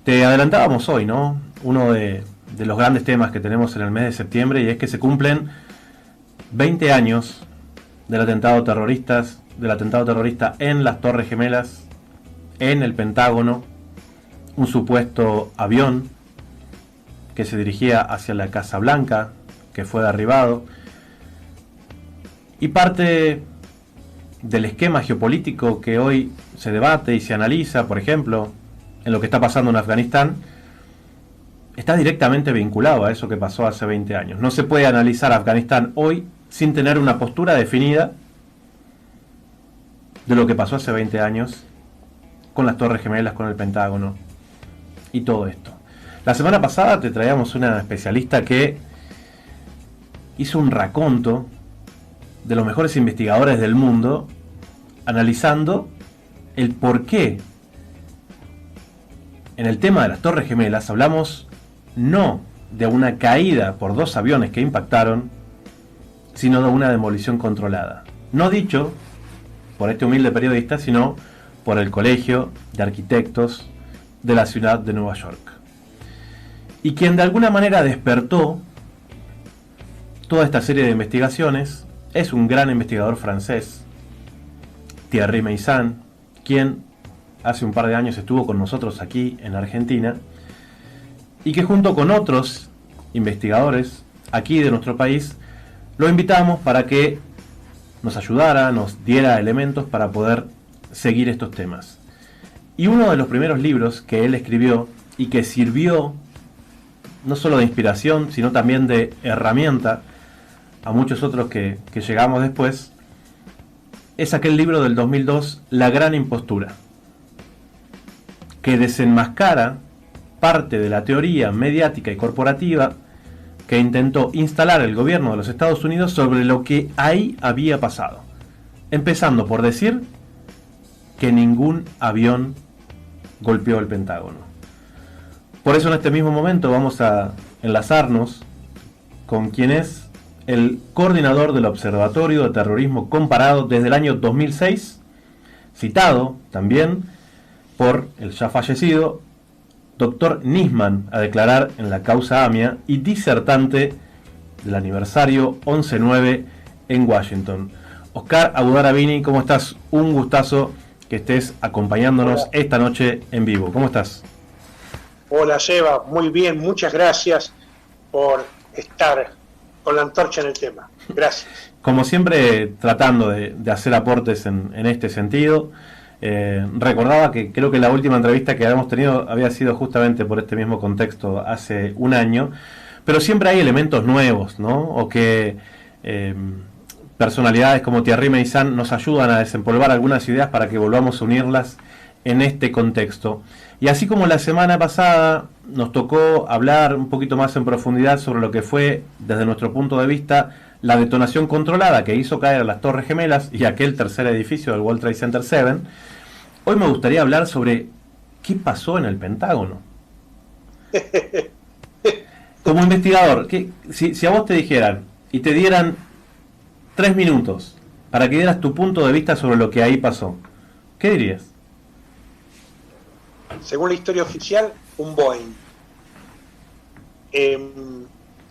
Te adelantábamos hoy, ¿no? Uno de los grandes temas que tenemos en el mes de septiembre, y es que se cumplen 20 años del atentado terrorista en las Torres Gemelas, en el Pentágono, un supuesto avión que se dirigía hacia la Casa Blanca, que fue derribado, y parte del esquema geopolítico que hoy se debate y se analiza, por ejemplo, en lo que está pasando en Afganistán, está directamente vinculado a eso que pasó hace 20 años. No se puede analizar Afganistán hoy sin tener una postura definida de lo que pasó hace 20 años con las Torres Gemelas, con el Pentágono y todo esto. La semana pasada te traíamos una especialista que hizo un raconto de los mejores investigadores del mundo analizando el por qué en el tema de las Torres Gemelas hablamos no de una caída por dos aviones que impactaron, sino de una demolición controlada. No dicho por este humilde periodista, sino por el Colegio de Arquitectos de la ciudad de Nueva York. Y quien de alguna manera despertó toda esta serie de investigaciones es un gran investigador francés, Thierry Meyssan, quien hace un par de años estuvo con nosotros aquí en Argentina, y que junto con otros investigadores aquí de nuestro país lo invitamos para que nos ayudara, nos diera elementos para poder seguir estos temas. Y uno de los primeros libros que él escribió y que sirvió no solo de inspiración, sino también de herramienta a muchos otros que llegamos después, es aquel libro del 2002, La Gran Impostura, que desenmascara parte de la teoría mediática y corporativa que intentó instalar el gobierno de los Estados Unidos sobre lo que ahí había pasado, empezando por decir que ningún avión golpeó el Pentágono. Por eso en este mismo momento vamos a enlazarnos con quien es el coordinador del Observatorio de Terrorismo Comparado desde el año 2006, citado también por el ya fallecido Dr. Nisman a declarar en la causa AMIA y disertante del aniversario 11/9 en Washington. Oscar Abudarabini, ¿cómo estás? Un gustazo que estés acompañándonos esta noche en vivo. ¿Cómo estás? Hola, Seba, muy bien, muchas gracias por estar con la antorcha en el tema. Gracias. Como siempre, tratando de hacer aportes en este sentido. Recordaba que creo que la última entrevista que habíamos tenido había sido justamente por este mismo contexto hace un año, pero siempre hay elementos nuevos, ¿no? O que personalidades como Thierry Meyssan nos ayudan a desempolvar algunas ideas para que volvamos a unirlas en este contexto. Y así como la semana pasada nos tocó hablar un poquito más en profundidad sobre lo que fue, desde nuestro punto de vista, la detonación controlada que hizo caer a las Torres Gemelas y aquel tercer edificio del World Trade Center 7, hoy me gustaría hablar sobre qué pasó en el Pentágono. Como investigador, si a vos te dijeran y te dieran 3 minutos para que dieras tu punto de vista sobre lo que ahí pasó, ¿qué dirías? Según la historia oficial, un Boeing.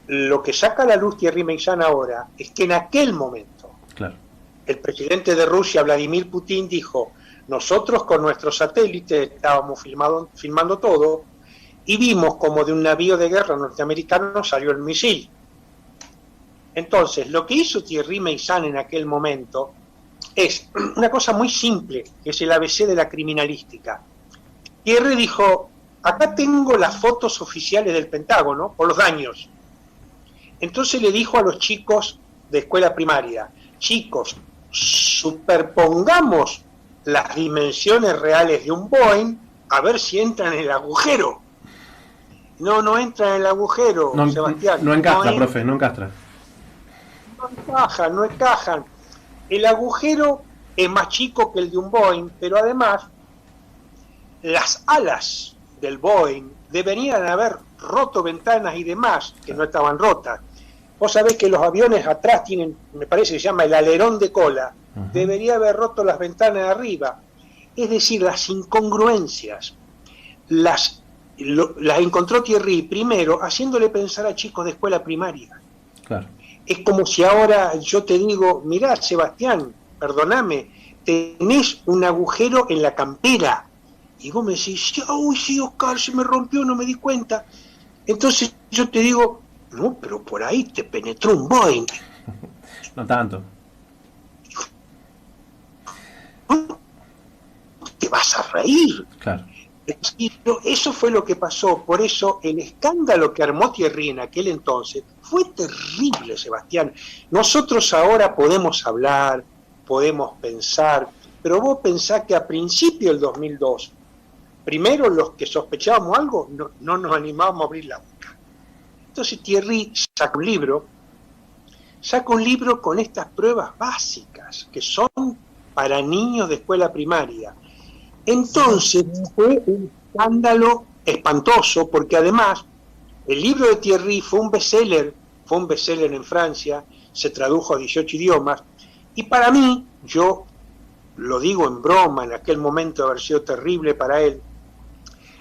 Lo que saca a la luz Thierry Meyssan ahora es que en aquel momento, claro, el presidente de Rusia, Vladimir Putin, dijo: nosotros con nuestros satélites estábamos filmando todo y vimos como de un navío de guerra norteamericano salió el misil. Entonces, lo que hizo Thierry Meyssan en aquel momento es una cosa muy simple, que es el ABC de la criminalística. Thierry dijo: acá tengo las fotos oficiales del Pentágono por los daños. Entonces le dijo a los chicos de escuela primaria: chicos, superpongamos las dimensiones reales de un Boeing a ver si entran en el agujero. No entra en el agujero, no, Sebastián. No encastra, profe, no encastra. No encajan. El agujero es más chico que el de un Boeing, pero además las alas del Boeing deberían haber roto ventanas y demás que no estaban rotas. Vos sabés que los aviones atrás tienen, me parece que se llama el alerón de cola, debería haber roto las ventanas de arriba. Es decir, las incongruencias, las las encontró Thierry primero haciéndole pensar a chicos de escuela primaria. Claro. Es como si ahora yo te digo, mirá, Sebastián, perdóname, tenés un agujero en la campera. Y vos me decís, uy, sí, Oscar, se me rompió, no me di cuenta. Entonces yo te digo, no, pero por ahí te penetró un Boeing. No tanto. No te vas a reír. Claro. Eso fue lo que pasó. Por eso el escándalo que armó Thierry en aquel entonces fue terrible, Sebastián. Nosotros ahora podemos hablar, podemos pensar, pero vos pensás que a principio del 2002, primero los que sospechábamos algo no nos animábamos a abrir la boca. Entonces Thierry saca un libro con estas pruebas básicas que son para niños de escuela primaria. Entonces fue un escándalo espantoso, porque además el libro de Thierry fue un bestseller en Francia, se tradujo a 18 idiomas, y para mí, yo lo digo en broma, en aquel momento de haber sido terrible para él,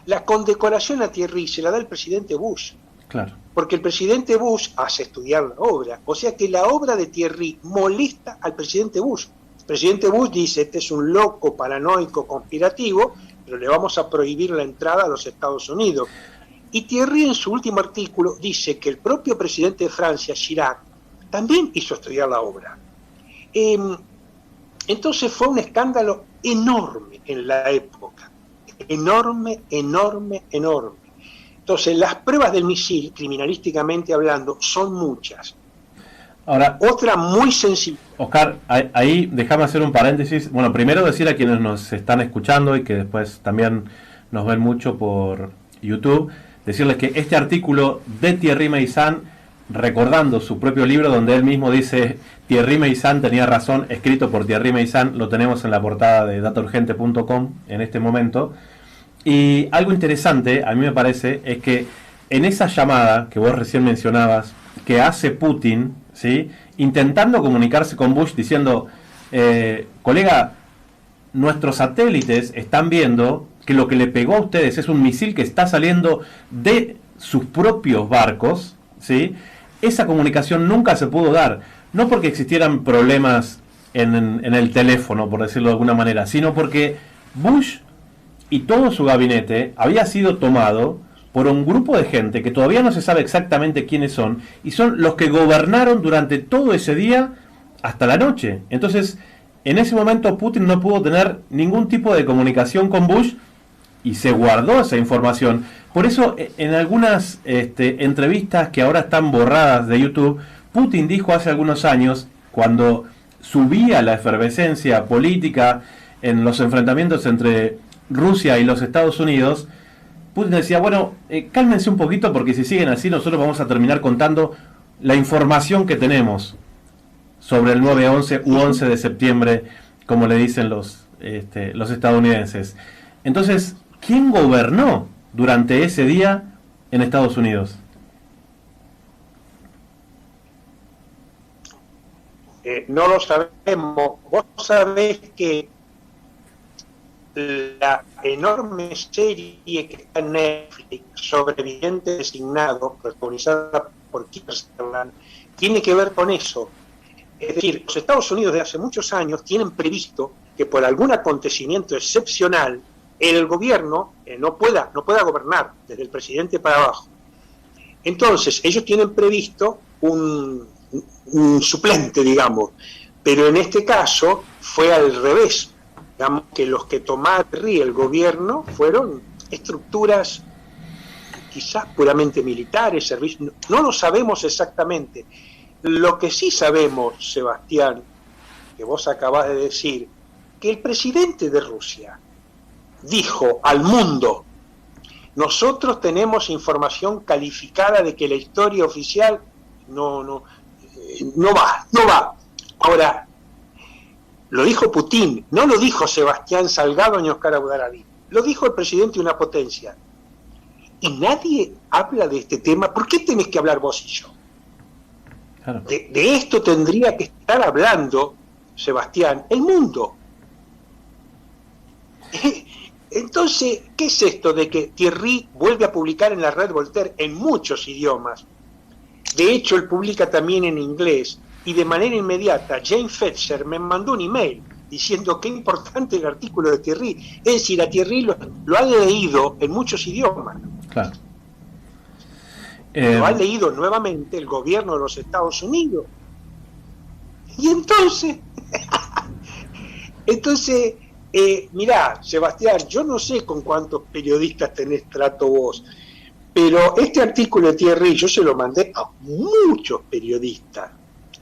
la condecoración a Thierry se la da el presidente Bush. Claro. Porque el presidente Bush hace estudiar la obra, o sea que la obra de Thierry molesta al presidente Bush. El presidente Bush dice, este es un loco, paranoico, conspirativo, pero le vamos a prohibir la entrada a los Estados Unidos. Y Thierry en su último artículo dice que el propio presidente de Francia, Chirac, también hizo estudiar la obra. Entonces fue un escándalo enorme en la época, enorme. Entonces las pruebas del misil, criminalísticamente hablando, son muchas. Ahora, otra muy sensible. Oscar, ahí déjame hacer un paréntesis. Bueno, primero decir a quienes nos están escuchando y que después también nos ven mucho por YouTube, decirles que este artículo de Thierry Meyssan, recordando su propio libro donde él mismo dice Thierry Meyssan tenía razón, escrito por Thierry Meyssan, lo tenemos en la portada de dataurgente.com en este momento. Y algo interesante, a mí me parece, es que en esa llamada que vos recién mencionabas, que hace Putin, ¿sí?, intentando comunicarse con Bush diciendo, colega, nuestros satélites están viendo que lo que le pegó a ustedes es un misil que está saliendo de sus propios barcos, ¿sí? Esa comunicación nunca se pudo dar, no porque existieran problemas en el teléfono, por decirlo de alguna manera, sino porque Bush y todo su gabinete había sido tomado por un grupo de gente que todavía no se sabe exactamente quiénes son, y son los que gobernaron durante todo ese día hasta la noche. Entonces, en ese momento Putin no pudo tener ningún tipo de comunicación con Bush y se guardó esa información. Por eso, en algunas entrevistas que ahora están borradas de YouTube, Putin dijo hace algunos años, cuando subía la efervescencia política en los enfrentamientos entre Rusia y los Estados Unidos, Putin decía, bueno, cálmense un poquito porque si siguen así nosotros vamos a terminar contando la información que tenemos sobre el 9-11 u 11 de septiembre, como le dicen los estadounidenses. Entonces, ¿quién gobernó durante ese día en Estados Unidos? No lo sabemos. Vos sabés que la enorme serie que está en Netflix, Sobreviviente Designado, protagonizada por Kiefer Sutherland, tiene que ver con eso. Es decir, los Estados Unidos de hace muchos años tienen previsto que por algún acontecimiento excepcional el gobierno no pueda gobernar desde el presidente para abajo. Entonces, ellos tienen previsto un suplente, digamos, pero en este caso fue al revés. Digamos que los que tomaron el gobierno fueron estructuras quizás puramente militares, servicios, no lo sabemos exactamente. Lo que sí sabemos, Sebastián, que vos acabás de decir, que el presidente de Rusia dijo al mundo, nosotros tenemos información calificada de que la historia oficial no va. Ahora, lo dijo Putin, no lo dijo Sebastián Salgado ni Oscar Abudarabi, lo dijo el presidente de una potencia. Y nadie habla de este tema. ¿Por qué tenés que hablar vos y yo? Claro. De esto tendría que estar hablando, Sebastián, el mundo. Entonces, ¿qué es esto de que Thierry vuelve a publicar en la red Voltaire en muchos idiomas? De hecho, él publica también en inglés, y de manera inmediata Jane Fetcher me mandó un email diciendo qué importante el artículo de Thierry. Es decir, a Thierry lo ha leído en muchos idiomas. Claro. Lo ha leído nuevamente el gobierno de los Estados Unidos. Y entonces, mirá, Sebastián, yo no sé con cuántos periodistas tenés trato vos, pero este artículo de Thierry yo se lo mandé a muchos periodistas.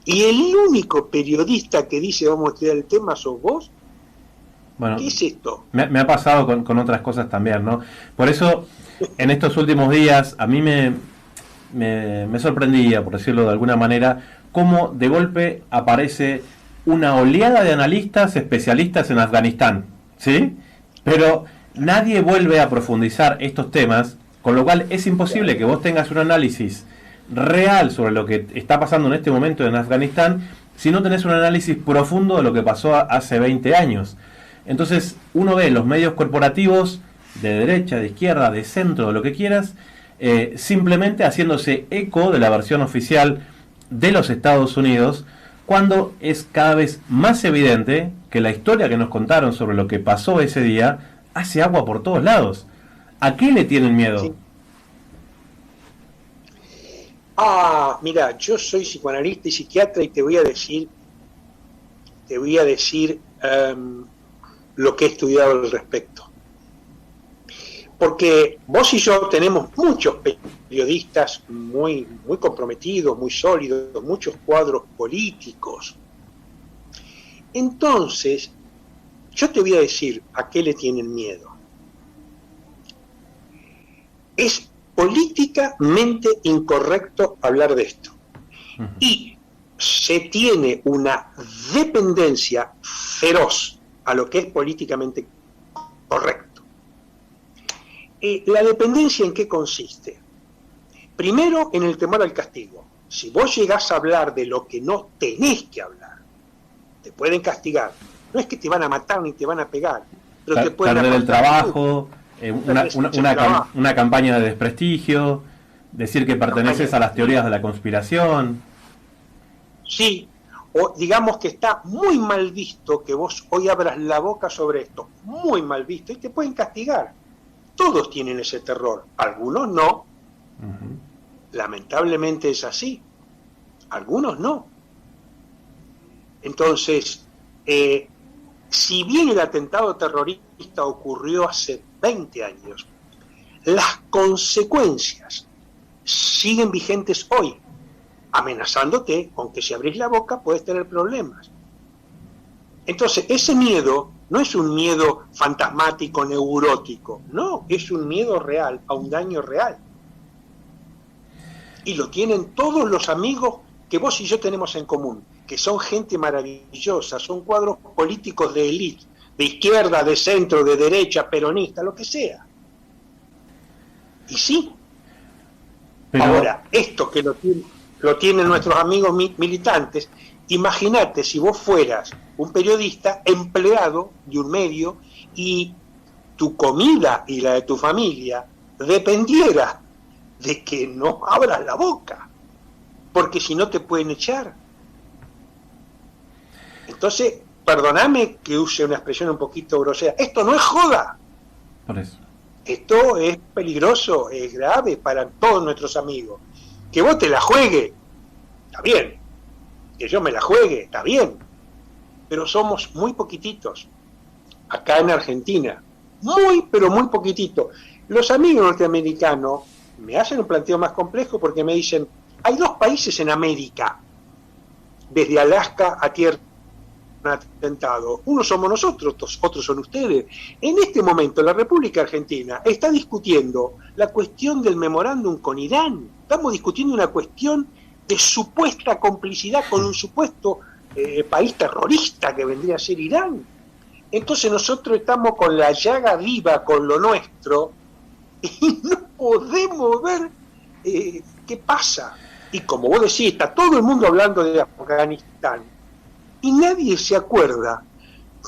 Y el único periodista que dice vamos a estudiar el tema sos vos. Bueno, ¿qué es esto? Me ha pasado con otras cosas también, ¿no? Por eso, en estos últimos días, a mí me sorprendía, por decirlo de alguna manera, cómo de golpe aparece una oleada de analistas especialistas en Afganistán, ¿sí? Pero nadie vuelve a profundizar estos temas, con lo cual es imposible que vos tengas un análisis real sobre lo que está pasando en este momento en Afganistán si no tenés un análisis profundo de lo que pasó hace 20 años. Entonces uno ve los medios corporativos de derecha, de izquierda, de centro, de lo que quieras, simplemente haciéndose eco de la versión oficial de los Estados Unidos, cuando es cada vez más evidente que la historia que nos contaron sobre lo que pasó ese día hace agua por todos lados. ¿A qué le tienen miedo? Sí. Mira, yo soy psicoanalista y psiquiatra y te voy a decir lo que he estudiado al respecto. Porque vos y yo tenemos muchos periodistas muy comprometidos, muy sólidos, muchos cuadros políticos. Entonces, yo te voy a decir a qué le tienen miedo. Es políticamente incorrecto hablar de esto. Y se tiene una dependencia feroz a lo que es políticamente correcto. ¿La dependencia en qué consiste? Primero, en el temor al castigo. Si vos llegás a hablar de lo que no tenés que hablar, te pueden castigar. No es que te van a matar ni te van a pegar, pero te pueden perder el trabajo, una campaña de desprestigio, decir que perteneces a las teorías de la conspiración. Sí, o digamos que está muy mal visto que vos hoy abras la boca sobre esto, muy mal visto, y te pueden castigar. Todos tienen ese terror, algunos no. Lamentablemente es así, algunos no. Entonces, si bien el atentado terrorista ocurrió hace 20 años, las consecuencias siguen vigentes hoy, amenazándote con que si abrís la boca puedes tener problemas. Entonces, ese miedo no es un miedo fantasmático, neurótico, no, es un miedo real, a un daño real. Y lo tienen todos los amigos que vos y yo tenemos en común, que son gente maravillosa, son cuadros políticos de élite, de izquierda, de centro, de derecha, peronista, lo que sea. Y sí. Pero ahora, esto que lo tienen nuestros amigos militantes, imagínate si vos fueras un periodista empleado de un medio y tu comida y la de tu familia dependiera de que no abras la boca, porque si no te pueden echar. Entonces, perdóname que use una expresión un poquito grosera, esto no es joda. Por eso. Esto es peligroso, es grave para todos nuestros amigos. Que vos te la juegues, está bien. Que yo me la juegue, está bien. Pero somos muy poquititos acá en Argentina. Muy, pero muy poquitito. Los amigos norteamericanos me hacen un planteo más complejo porque me dicen, hay dos países en América, desde Alaska a tierra atentado. Uno somos nosotros, otros son ustedes. En este momento la República Argentina está discutiendo la cuestión del memorándum con Irán. Estamos discutiendo una cuestión de supuesta complicidad con un supuesto país terrorista que vendría a ser Irán. Entonces nosotros estamos con la llaga viva con lo nuestro y no podemos ver qué pasa. Y como vos decís, está todo el mundo hablando de Afganistán y nadie se acuerda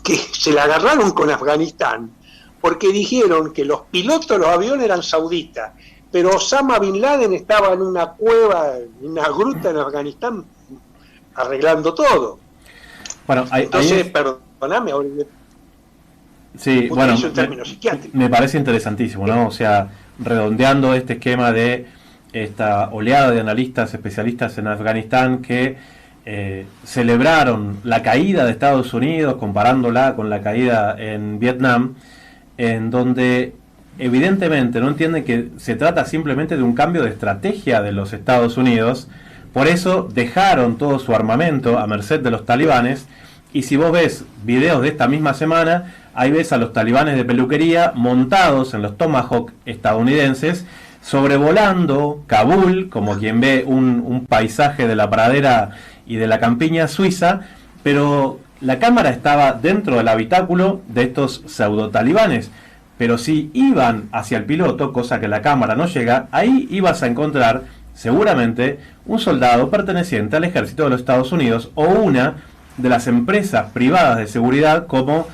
que se la agarraron con Afganistán porque dijeron que los pilotos de los aviones eran sauditas, pero Osama Bin Laden estaba en una cueva, en una gruta en Afganistán, arreglando todo. Bueno, entonces, perdóname, ahora sí, bueno, me parece interesantísimo, ¿no? O sea, redondeando este esquema de esta oleada de analistas especialistas en Afganistán que celebraron la caída de Estados Unidos, comparándola con la caída en Vietnam, en donde evidentemente no entienden que se trata simplemente de un cambio de estrategia de los Estados Unidos. Por eso dejaron todo su armamento a merced de los talibanes. Y si vos ves videos de esta misma semana, ahí ves a los talibanes de peluquería montados en los Tomahawk estadounidenses, sobrevolando Kabul, como quien ve un paisaje de la pradera y de la campiña suiza, pero la cámara estaba dentro del habitáculo de estos pseudo talibanes. Pero si iban hacia el piloto, cosa que la cámara no llega, ahí ibas a encontrar seguramente un soldado perteneciente al ejército de los Estados Unidos o una de las empresas privadas de seguridad como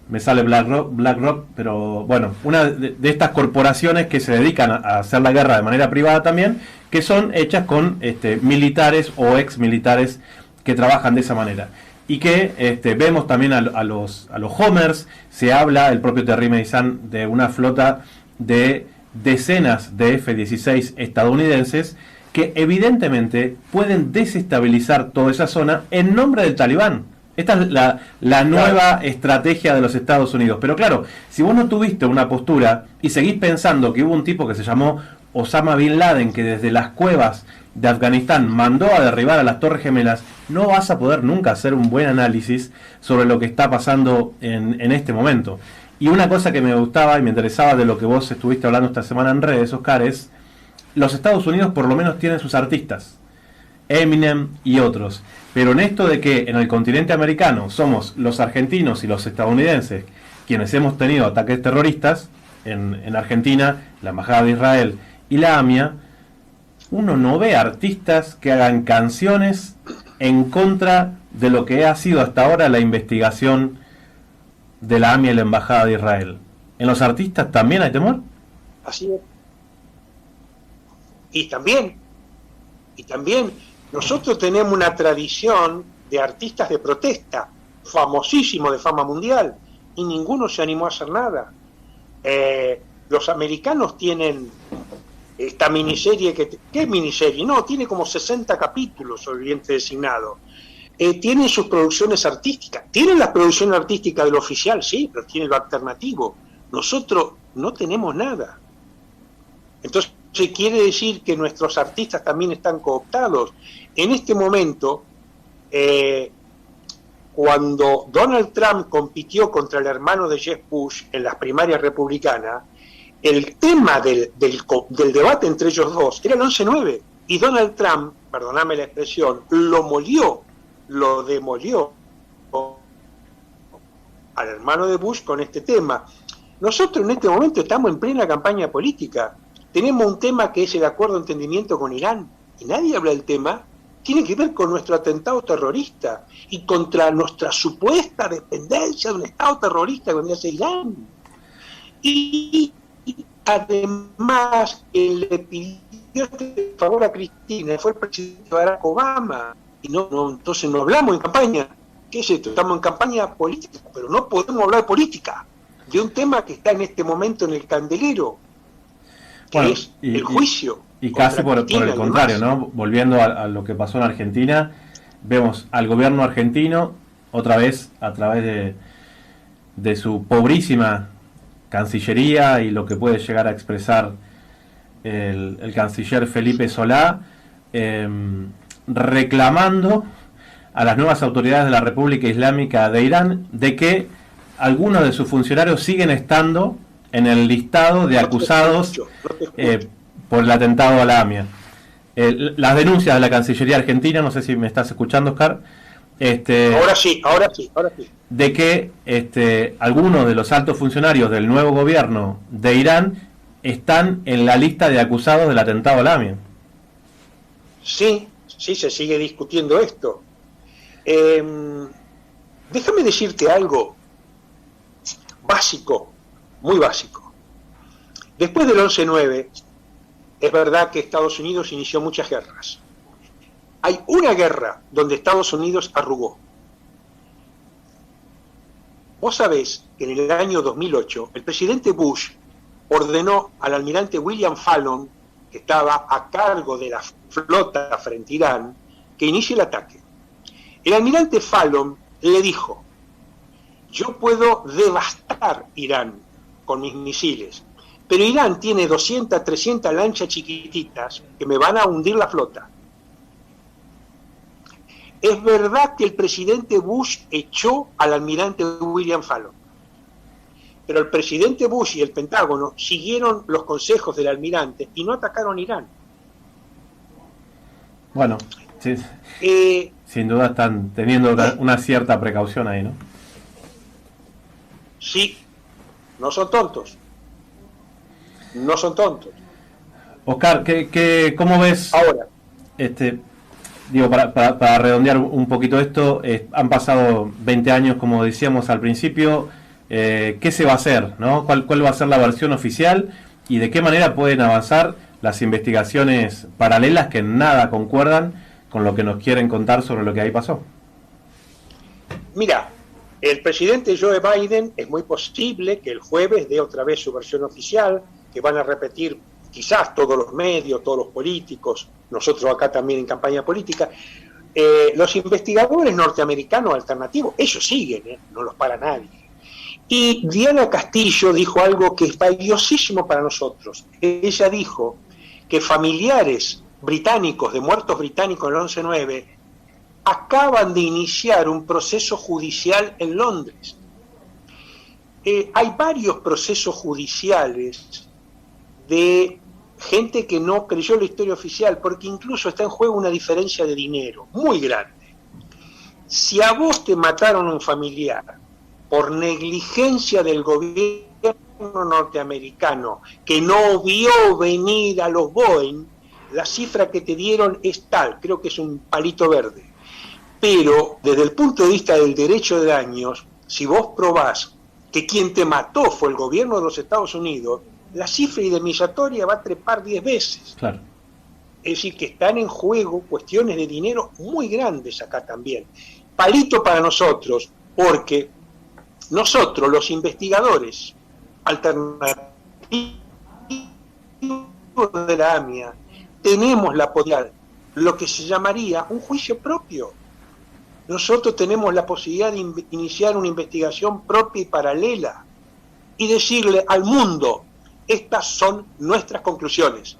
me sale BlackRock, pero bueno, una de estas corporaciones que se dedican a hacer la guerra de manera privada también, que son hechas con militares o ex militares que trabajan de esa manera. Y que vemos también a los Homers, se habla, el propio Terry Meissan, de una flota de decenas de F-16 estadounidenses que evidentemente pueden desestabilizar toda esa zona en nombre del Talibán. Esta es la nueva estrategia de los Estados Unidos. Pero claro, si vos no tuviste una postura y seguís pensando que hubo un tipo que se llamó Osama Bin Laden, que desde las cuevas de Afganistán mandó a derribar a las Torres Gemelas, no vas a poder nunca hacer un buen análisis sobre lo que está pasando en este momento. Y una cosa que me gustaba y me interesaba de lo que vos estuviste hablando esta semana en redes, Oscar, es los Estados Unidos por lo menos tienen sus artistas, Eminem y otros. Pero en esto de que en el continente americano somos los argentinos y los estadounidenses quienes hemos tenido ataques terroristas, en Argentina, la Embajada de Israel y la AMIA, uno no ve artistas que hagan canciones en contra de lo que ha sido hasta ahora la investigación de la AMIA y la Embajada de Israel. ¿En los artistas también hay temor? Así es. Y también, nosotros tenemos una tradición de artistas de protesta, famosísimo, de fama mundial, y ninguno se animó a hacer nada. Los americanos tienen esta miniserie, ¿qué miniserie? No, tiene como 60 capítulos sobre el vientre designado. Tienen sus producciones artísticas, tienen las producciones artísticas del oficial, sí, pero tienen lo alternativo. Nosotros no tenemos nada. Entonces, quiere decir que nuestros artistas también están cooptados. En este momento, cuando Donald Trump compitió contra el hermano de Jeb Bush en las primarias republicanas, el tema del debate entre ellos dos era el 11-9, y Donald Trump, perdóname la expresión, lo demolió al hermano de Bush con este tema. Nosotros en este momento estamos en plena campaña política. Tenemos un tema que es el acuerdo de entendimiento con Irán, y nadie habla del tema. Tiene que ver con nuestro atentado terrorista y contra nuestra supuesta dependencia de un Estado terrorista que vendría a ser Irán. Y además, quien le pidió este favor a Cristina fue el presidente Barack Obama. Y entonces no hablamos en campaña. ¿Qué es esto? Estamos en campaña política, pero no podemos hablar de política, de un tema que está en este momento en el candelero, que es el juicio. Y casi por el contrario, ¿no? Volviendo a lo que pasó en Argentina, vemos al gobierno argentino, otra vez, a través de su pobrísima Cancillería y lo que puede llegar a expresar el canciller Felipe Solá, reclamando a las nuevas autoridades de la República Islámica de Irán de que algunos de sus funcionarios siguen estando en el listado de acusados por el atentado a la AMIA. Las denuncias de la Cancillería Argentina, no sé si me estás escuchando, Oscar. Ahora sí. De que algunos de los altos funcionarios del nuevo gobierno de Irán están en la lista de acusados del atentado a la AMIA. Sí, se sigue discutiendo esto. Déjame decirte algo. básico, muy básico. Después del 11-9, es verdad que Estados Unidos inició muchas guerras. Hay una guerra donde Estados Unidos arrugó. Vos sabés que en el año 2008 el presidente Bush ordenó al almirante William Fallon, que estaba a cargo de la flota frente a Irán, que inicie el ataque. El almirante Fallon le dijo: yo puedo devastar Irán con mis misiles, pero Irán tiene 200, 300 lanchas chiquititas que me van a hundir la flota. Es verdad que el presidente Bush echó al almirante William Fallon, pero el presidente Bush y el Pentágono siguieron los consejos del almirante y no atacaron Irán. Bueno, sí, sin duda están teniendo una cierta precaución ahí, ¿no? Sí, no son tontos. No son tontos. Oscar, ¿cómo ves? Ahora, digo, para redondear un poquito esto, han pasado 20 años, como decíamos al principio. ¿Qué se va a hacer, ¿no? ¿Cuál va a ser la versión oficial y de qué manera pueden avanzar las investigaciones paralelas que en nada concuerdan con lo que nos quieren contar sobre lo que ahí pasó? Mira, el presidente Joe Biden, es muy posible que el jueves dé otra vez su versión oficial, que van a repetir quizás todos los medios, todos los políticos, nosotros acá también en campaña política. Los investigadores norteamericanos alternativos, ellos siguen, no los para nadie. Y Diana Castillo dijo algo que es valiosísimo para nosotros. Ella dijo que familiares británicos, de muertos británicos en el 11-9, acaban de iniciar un proceso judicial en Londres. Hay varios procesos judiciales de gente que no creyó la historia oficial, porque incluso está en juego una diferencia de dinero muy grande. Si a vos te mataron un familiar por negligencia del gobierno norteamericano, que no vio venir a los Boeing, la cifra que te dieron es tal, creo que es un palito verde. Pero desde el punto de vista del derecho de daños, si vos probás que quien te mató fue el gobierno de los Estados Unidos, la cifra indemnizatoria va a trepar 10 veces. Claro. Es decir, que están en juego cuestiones de dinero muy grandes acá también. Palito para nosotros, porque nosotros, los investigadores alternativos de la AMIA, tenemos la posibilidad, lo que se llamaría un juicio propio. Nosotros tenemos la posibilidad de iniciar una investigación propia y paralela y decirle al mundo: estas son nuestras conclusiones.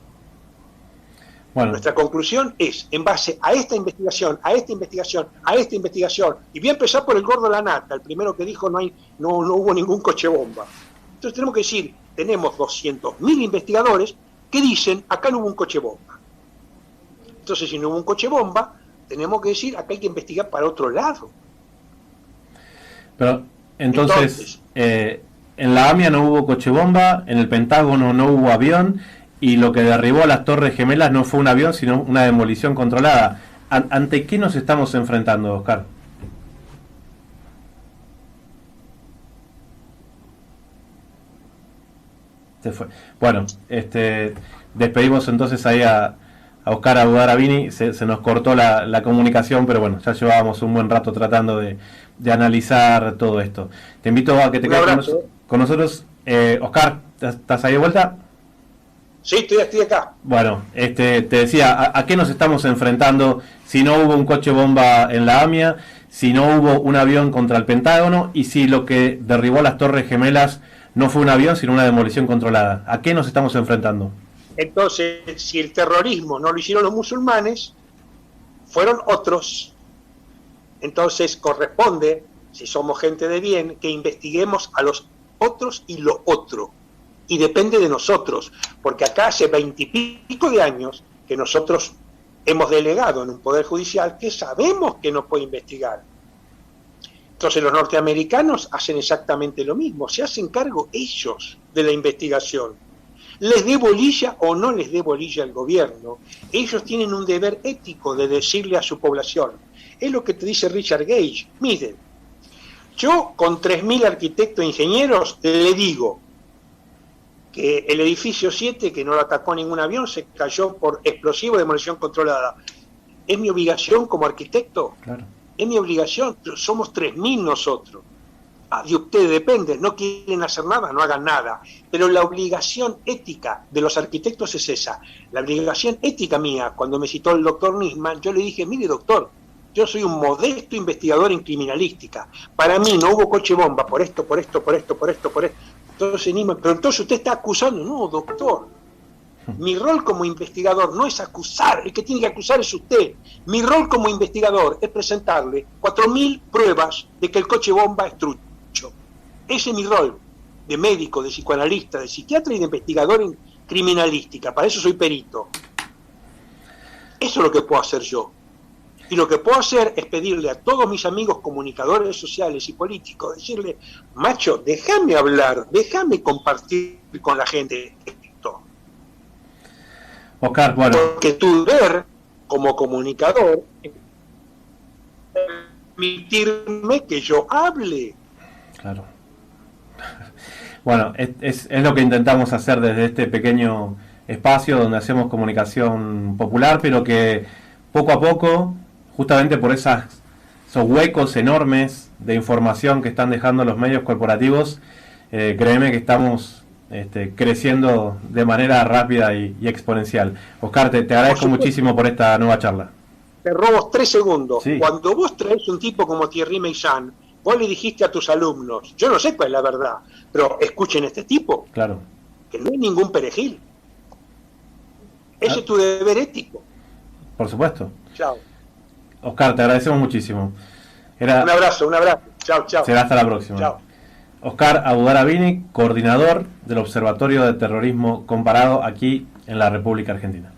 Bueno. Nuestra conclusión es, en base a esta investigación, a esta investigación, a esta investigación, y voy a empezar por el gordo de la nata, el primero que dijo no hubo ningún coche bomba. Entonces tenemos que decir, tenemos 200.000 investigadores que dicen, acá no hubo un coche bomba. Entonces, si no hubo un coche bomba, tenemos que decir, acá hay que investigar para otro lado. Pero, entonces en la AMIA no hubo coche bomba, en el Pentágono no hubo avión, y lo que derribó a las Torres Gemelas no fue un avión, sino una demolición controlada. ¿Ante qué nos estamos enfrentando, Oscar? Se fue. Bueno, despedimos entonces ahí a Oscar Abudarabini. Se nos cortó la comunicación, pero bueno, ya llevábamos un buen rato tratando de analizar todo esto. Te invito a que te quedes con nosotros. Oscar, ¿estás ahí de vuelta? Sí, estoy acá. Bueno, te decía, ¿a qué nos estamos enfrentando si no hubo un coche bomba en la AMIA, si no hubo un avión contra el Pentágono y si lo que derribó las Torres Gemelas no fue un avión, sino una demolición controlada? ¿A qué nos estamos enfrentando? Entonces, si el terrorismo no lo hicieron los musulmanes, fueron otros. Entonces, corresponde, si somos gente de bien, que investiguemos a los otros y lo otro. Y depende de nosotros, porque acá hace 20 y pico de años que nosotros hemos delegado en un poder judicial que sabemos que no puede investigar. Entonces los norteamericanos hacen exactamente lo mismo, se hacen cargo ellos de la investigación. Les dé bolilla o no les dé bolilla al gobierno, ellos tienen un deber ético de decirle a su población. Es lo que te dice Richard Gage. Miren, Yo con 3.000 arquitectos e ingenieros le digo que el edificio 7, que no lo atacó ningún avión, se cayó por explosivo de demolición controlada. ¿Es mi obligación como arquitecto? Claro. Es mi obligación, somos 3.000 nosotros. De ustedes depende, no quieren hacer nada, no hagan nada. Pero la obligación ética de los arquitectos es esa. La obligación ética mía, cuando me citó el doctor Nisman, yo le dije, mire doctor, yo soy un modesto investigador en criminalística. Para mí no hubo coche bomba por esto. Entonces Nisman, pero entonces usted está acusando. No, doctor. Mi rol como investigador no es acusar, el que tiene que acusar es usted. Mi rol como investigador es presentarle 4.000 pruebas de que el coche bomba es trucho. Ese es mi rol, de médico, de psicoanalista, de psiquiatra y de investigador en criminalística. Para eso soy perito. Eso es lo que puedo hacer yo. Y lo que puedo hacer es pedirle a todos mis amigos comunicadores sociales y políticos, decirle, macho, déjame hablar, déjame compartir con la gente esto. Oscar, bueno. Porque tu deber como comunicador es permitirme que yo hable. Claro. Bueno, es lo que intentamos hacer desde este pequeño espacio donde hacemos comunicación popular, pero que poco a poco, justamente por esos huecos enormes de información que están dejando los medios corporativos, créeme que estamos creciendo de manera rápida y exponencial. Oscar, te agradezco muchísimo por esta nueva charla. Te robo 3 segundos. Sí. Cuando vos traes un tipo como Thierry Meyssan, vos le dijiste a tus alumnos, yo no sé cuál es la verdad, pero escuchen a este tipo, Claro. que no es ningún perejil. Ese es tu deber ético. Por supuesto. Chao. Oscar, te agradecemos muchísimo. Un abrazo. Chao. Será hasta la próxima. Chao. Oscar Abudarabini, coordinador del Observatorio de Terrorismo Comparado aquí en la República Argentina.